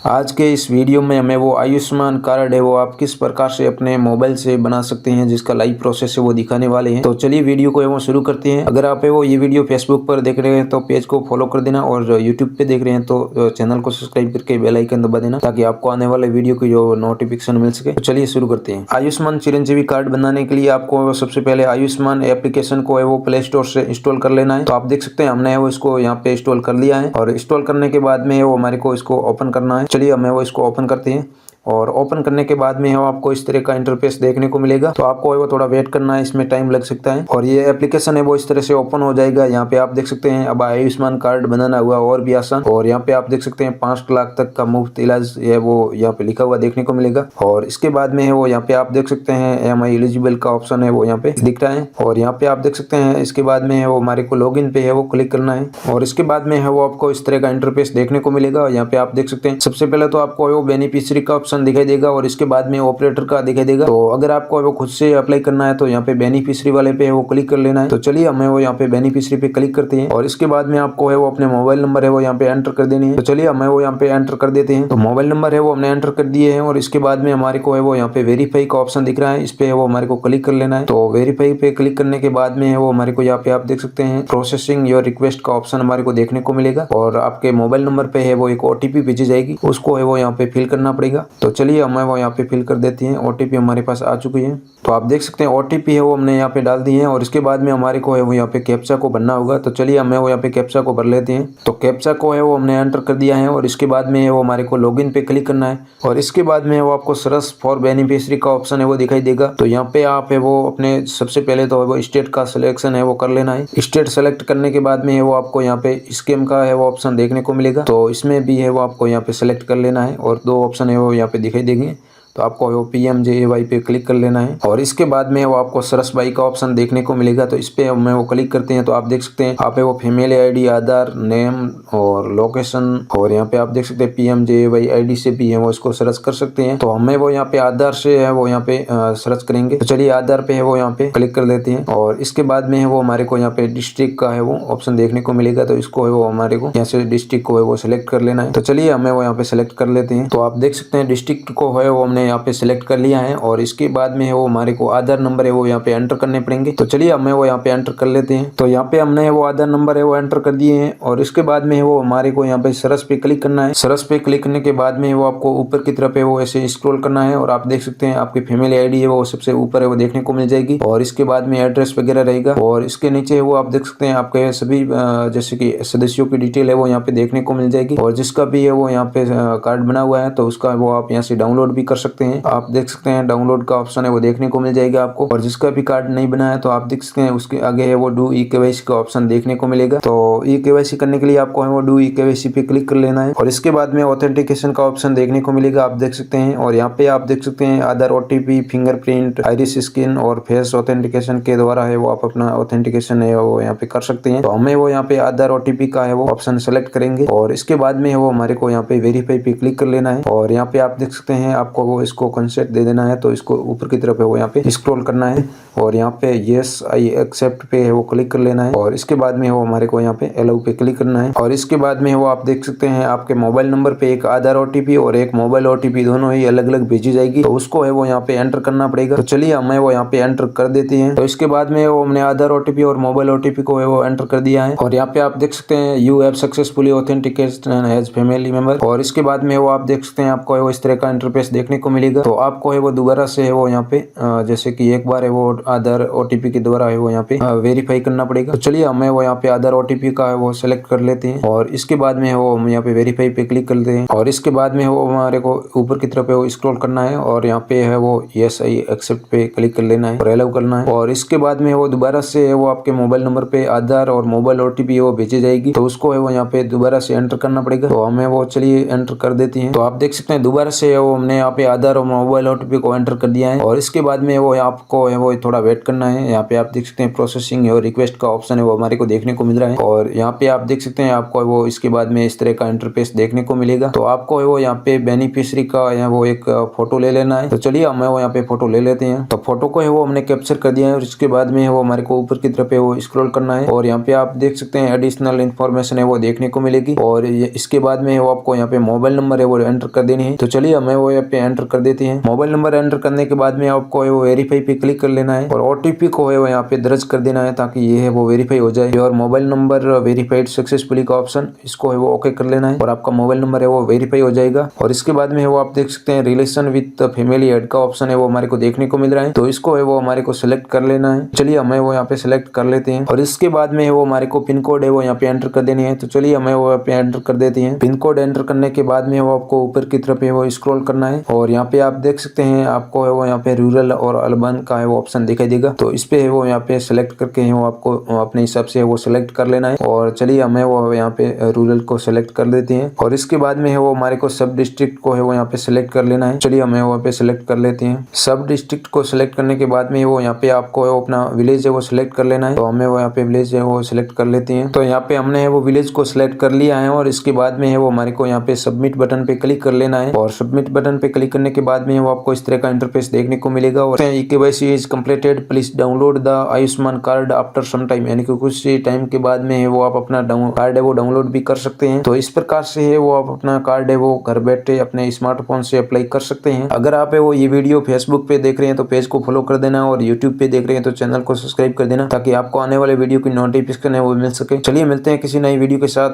आज के इस वीडियो में हमें वो आयुष्मान कार्ड है वो आप किस प्रकार से अपने मोबाइल से बना सकते हैं, जिसका लाइव प्रोसेस है वो दिखाने वाले हैं। तो चलिए वीडियो को वो शुरू करते हैं। अगर आप वो ये वीडियो फेसबुक पर देख रहे हैं तो पेज को फॉलो कर देना, और यूट्यूब पे देख रहे हैं तो चैनल को सब्सक्राइब करके बेल आइकन दबा देना, ताकि आपको आने वाले वीडियो की जो नोटिफिकेशन मिल सके। तो चलिए शुरू करते हैं। आयुष्मान चिरंजीवी कार्ड बनाने के लिए आपको सबसे पहले आयुष्मान एप्लीकेशन को है वो प्ले स्टोर से इंस्टॉल कर लेना है। तो आप देख सकते हैं हमने वो इसको यहाँ पे इंस्टॉल कर लिया है, और इंस्टॉल करने के बाद में वो हमारे को इसको ओपन करना है। चलिए हमें वो इसको ओपन करते हैं, और ओपन करने के बाद में आपको इस तरह का इंटरफेस देखने को मिलेगा। तो आपको वो थोड़ा वेट करना है, इसमें टाइम लग सकता है। और ये एप्लीकेशन है वो इस तरह से ओपन हो जाएगा। यहाँ पे आप देख सकते हैं अब आयुष्मान कार्ड बनाना हुआ और भी आसान। और यहाँ पे आप देख सकते हैं 5 लाख तक का मुफ्त इलाज है वो यहाँ पे लिखा हुआ देखने को मिलेगा। और इसके बाद में है वो यहाँ पे आप देख सकते हैं MI एलिजिबल का ऑप्शन है वो यहाँ पे दिख रहा है। और यहाँ पे आप देख सकते हैं इसके बाद में है वो हमारे को लॉगिन पे है वो क्लिक करना है, और इसके बाद में है वो आपको इस तरह का इंटरफेस देखने को मिलेगा। यहाँ पे आप देख सकते हैं सबसे पहले तो आपको वो बेनिफिशियरी का ऑप्शन दिखाई देगा, और इसके बाद में ऑपरेटर का दिखाई देगा। तो अगर आपको वो खुद से अप्लाई करना है तो यहाँ पे बेनिफिशियरी वाले पे वो क्लिक कर लेना है। तो चलिए हमें वो यहाँ पे बेनिफिशियरी पे क्लिक करते हैं, और इसके बाद में आपको है वो अपने मोबाइल नंबर है वो यहाँ पे एंटर कर देनी है। तो चलिए हमें वो यहाँ पे एंटर कर देते हैं। तो मोबाइल नंबर है वो हमने एंटर कर दिए हैं, और इसके बाद में हमारे को है वो यहाँ पे वेरीफाई का ऑप्शन दिख रहा है, इस पे वो हमारे को क्लिक कर लेना है। तो वेरीफाई पे क्लिक करने के बाद में वो हमारे को यहाँ पे आप देख सकते हैं प्रोसेसिंग योर रिक्वेस्ट का ऑप्शन हमारे को देखने को मिलेगा, और आपके मोबाइल नंबर पे है वो एक OTP भेजी जाएगी, उसको है वो यहाँ पे फिल करना पड़ेगा। तो चलिए हमें वो यहाँ पे फिल कर देती हैं। OTP हमारे पास आ चुकी है। तो आप देख सकते हैं OTP है वो हमने यहाँ पे डाल दी है, और इसके बाद में हमारे को है वो यहाँ पे कैप्चा को भरना होगा। तो चलिए हमें वो यहाँ पे कैप्चा को भर लेते हैं। तो कैप्चा को है वो हमने एंटर कर दिया है, और इसके बाद में है वो हमारे को लॉगिन पे क्लिक करना है, और इसके बाद में वो आपको सर्च फॉर बेनिफिशियरी का ऑप्शन है वो दिखाई देगा। तो यहाँ पे आप है वो अपने सबसे पहले तो वो स्टेट का सिलेक्शन है वो कर लेना है। स्टेट सेलेक्ट करने के बाद में है वो आपको यहाँ पे स्कीम का है वो ऑप्शन देखने को मिलेगा। तो इसमें भी है वो आपको यहाँ पे सेलेक्ट कर लेना है, और 2 ऑप्शन है वो यहाँ पे दिखाई देंगे। तो आपको वो PMJAY पे क्लिक कर लेना है, और इसके बाद में वो आपको सरसबाई का ऑप्शन देखने को मिलेगा। तो इस पे हमें वो क्लिक करते हैं। तो आप देख सकते हैं आप वो फीमेल ID, आधार, नेम और लोकेशन, और यहाँ पे आप देख सकते हैं PMJAY ID से भी है वो इसको सर्च कर सकते हैं। तो हमें वो यहाँ पे आधार से है वो यहाँ पे सर्च करेंगे। तो चलिए आधार पे है वो यहाँ पे क्लिक कर देते हैं, और इसके बाद में है वो हमारे को यहाँ पे डिस्ट्रिक्ट का है वो ऑप्शन देखने को मिलेगा। तो इसको है वो हमारे को यहाँ से डिस्ट्रिक्ट को है वो सिलेक्ट कर लेना है। तो चलिए हमें वो यहाँ पे सिलेक्ट कर लेते हैं। तो आप देख सकते हैं डिस्ट्रिक्ट को है वो हमने यहाँ पे सिलेक्ट कर लिया है, और इसके बाद में है वो हमारे को आधार नंबर है वो यहाँ पे एंटर करने पड़ेंगे। तो चलिए हमें वो यहाँ पे एंटर कर लेते हैं। तो यहाँ पे हमने वो आधार नंबर है वो एंटर कर दिए हैं, और इसके बाद में है वो हमारे को यहाँ पे सर्च पे क्लिक करना है। सर्च पे क्लिक करने के बाद में वो आपको ऊपर की तरफ है वो ऐसे स्क्रॉल करना है, और आप देख सकते हैं आपकी फीमेल ID है वो सबसे ऊपर है वो देखने को मिल जाएगी, और इसके बाद में एड्रेस वगैरह रहेगा, और इसके नीचे वो आप देख सकते हैं आपके सभी जैसे कि सदस्यों की डिटेल है वो यहाँ पे देखने को मिल जाएगी, और जिसका भी है वो यहाँ पे कार्ड बना हुआ है तो उसका वो आप यहाँ से डाउनलोड भी कर सकते हैं। आप देख सकते हैं डाउनलोड का ऑप्शन है वो देखने को मिल जाएगा आपको, और जिसका भी कार्ड नहीं बना है तो आप देख सकते हैं उसके आगे है वो डू eKYC का ऑप्शन देखने को मिलेगा। तो eKYC करने के लिए आपको है वो डू eKYC पे क्लिक कर लेना है, और इसके बाद में ऑथेंटिकेशन का ऑप्शन देखने को मिलेगा, आप देख सकते हैं। और यहाँ पे आप देख सकते हैं आधार, OTP, फिंगरप्रिंट, आइरिस स्कैन और फेस ऑथेंटिकेशन के द्वारा है वो आप अपना ऑथेंटिकेशन है वो यहाँ पे कर सकते हैं। तो हमें वो यहाँ पे आधार, OTP का है वो ऑप्शन सेलेक्ट करेंगे, और इसके बाद में वो हमारे को यहाँ पे वेरीफाई पे क्लिक कर लेना है, और यहाँ पे आप देख सकते हैं आपको वो इसको कंसेंट दे देना है। तो इसको ऊपर की तरफ है वो यहाँ पे स्क्रॉल करना है, और यहाँ पे यस आई एक्सेप्ट पे है वो क्लिक कर लेना है, और इसके बाद में वो हमारे को यहाँ पे अलाउ पे क्लिक करना है। और इसके बाद में वो आप देख सकते हैं आपके मोबाइल नंबर पे एक आधार OTP और एक मोबाइल OTP दोनों ही अलग अलग भेजी जाएगी। तो उसको है वो यहाँ पे एंटर करना पड़ेगा। तो चलिए हमें वो यहाँ पे एंटर कर देते हैं। तो इसके बाद में वो हमने आधार, OTP और मोबाइल OTP को है वो एंटर कर दिया है, और यहाँ पे आप देख सकते हैं you have successfully authenticated as family member. और इसके बाद में वो आप देख सकते हैं आपको है वो इस तरह का इंटरफेस देखने को मिलेगा। तो आपको है वो दोबारा से है वो यहाँ पे जैसे कि एक बार है वो आधार, OTP के द्वारा है वो यहाँ पे वेरीफाई करना पड़ेगा। तो चलिए हमें वो यहाँ पे आधार, OTP का है वो सिलेक्ट कर लेते हैं, और इसके बाद में वो हम यहाँ पे वेरीफाई पे क्लिक करते हैं, और इसके बाद में वो हमारे को ऊपर की तरफ है वो स्क्रॉल करना है, और यहाँ पे है वो यस आई एक्सेप्ट पे क्लिक कर लेना है और अलाउ करना है। और इसके बाद में वो दोबारा से है वो आपके मोबाइल नंबर पे आधार और मोबाइल OTP वो भेजी जाएगी। तो उसको है वो यहाँ पे दोबारा से एंटर करना पड़ेगा। तो हमें वो चलिए एंटर कर देती है। तो आप देख सकते हैं दोबारा से वो हमने यहाँ पे आधार और मोबाइल OTP को एंटर कर दिया है और इसके बाद में वो आपको है वो थोड़ा वेट करना है। यहाँ पे आप देख सकते हैं प्रोसेसिंग और रिक्वेस्ट का ऑप्शन है वो हमारे को देखने को मिल रहा है और यहाँ पे आप देख सकते हैं आपको वो इसके बाद में इस तरह का इंटरफेस देखने को मिलेगा। तो आपको वो यहाँ पे बेनिफिशियरी का यहाँ वो एक फोटो ले लेना है। तो चलिए हमें वो यहाँ पे फोटो ले लेते हैं। तो फोटो को है वो हमने कैप्चर कर दिया है और इसके बाद में वो हमारे को ऊपर की तरफ है वो स्क्रॉल करना है और यहाँ पे आप देख सकते हैं एडिशनल इन्फॉर्मेशन है वो देखने को मिलेगी और इसके बाद में वो आपको यहाँ पे मोबाइल नंबर है वो एंटर कर देनी है। तो चलिए हमें वो यहाँ पे एंटर कर देते हैं। मोबाइल नंबर एंटर करने के बाद में आपको वो वेरीफाई पे क्लिक कर लेना है और OTP को है वो यहाँ पे दर्ज कर देना है ताकि ये है वो वेरीफाई हो जाए और मोबाइल नंबर वेरीफाइड सक्सेसफुली का ऑप्शन इसको है वो ओके कर लेना है और आपका मोबाइल नंबर है वो वेरीफाई हो जाएगा। और इसके बाद में है वो आप देख सकते हैं रिलेशन विद फैमिली हेड का ऑप्शन है वो हमारे को देखने को मिल रहा है। तो इसको है वो हमारे को सिलेक्ट कर लेना है। चलिए हमें वो यहाँ पे सिलेक्ट कर लेते हैं और इसके बाद में है वो हमारे को पिन कोड है वो यहाँ पे एंटर कर देनी है। तो चलिए हमें वो यहाँ पे एंटर कर देते हैं। पिन कोड एंटर करने के बाद में वो आपको ऊपर की तरफ है वो स्क्रॉल करना है और यहाँ पे आप देख सकते हैं आपको है वो यहाँ पे रूरल और अर्बन का है वो ऑप्शन दिखाई देगा। तो इस पे है वो यहाँ पे सिलेक्ट करके है वो आपको अपने हिसाब से वो सिलेक्ट कर लेना है और चलिए हमें वो यहाँ पे रूरल को सिलेक्ट कर देते हैं और इसके बाद में है वो हमारे को सब डिस्ट्रिक्ट को है वो यहाँ पे सिलेक्ट कर लेना है। चलिए हमें वहाँ पे सिलेक्ट कर लेते हैं। सब डिस्ट्रिक्ट को सिलेक्ट करने के बाद में वो यहाँ पे आपको अपना विलेज है वो सिलेक्ट कर लेना है। तो हमें वो यहाँ पे विलेज है वो सिलेक्ट कर लेते हैं। तो यहाँ पे हमने वो विलेज को सिलेक्ट कर लिया है और इसके बाद में है वो हमारे को यहाँ पे सबमिट बटन पे क्लिक कर लेना है और सबमिट बटन पे क्लिक करने के बाद में वो आपको इस तरह का इंटरफेस देखने को मिलेगा और KYC is completed, please download the Ayushman card after some time, यानी कि कुछ टाइम के बाद में है वो आप अपना कार्ड है वो डाउनलोड भी कर सकते हैं। तो इस प्रकार से है वो आप अपना कार्ड है वो घर बैठे अपने स्मार्टफोन से अप्लाई कर सकते हैं। अगर आप है वो ये वीडियो फेसबुक पे देख रहे हैं तो पेज को फॉलो कर देना और यूट्यूब पे देख रहे हैं तो चैनल को सब्सक्राइब कर देना ताकि आपको आने वाले वीडियो की नोटिफिकेशन है वो मिल सके। चलिए मिलते हैं किसी नई वीडियो के साथ।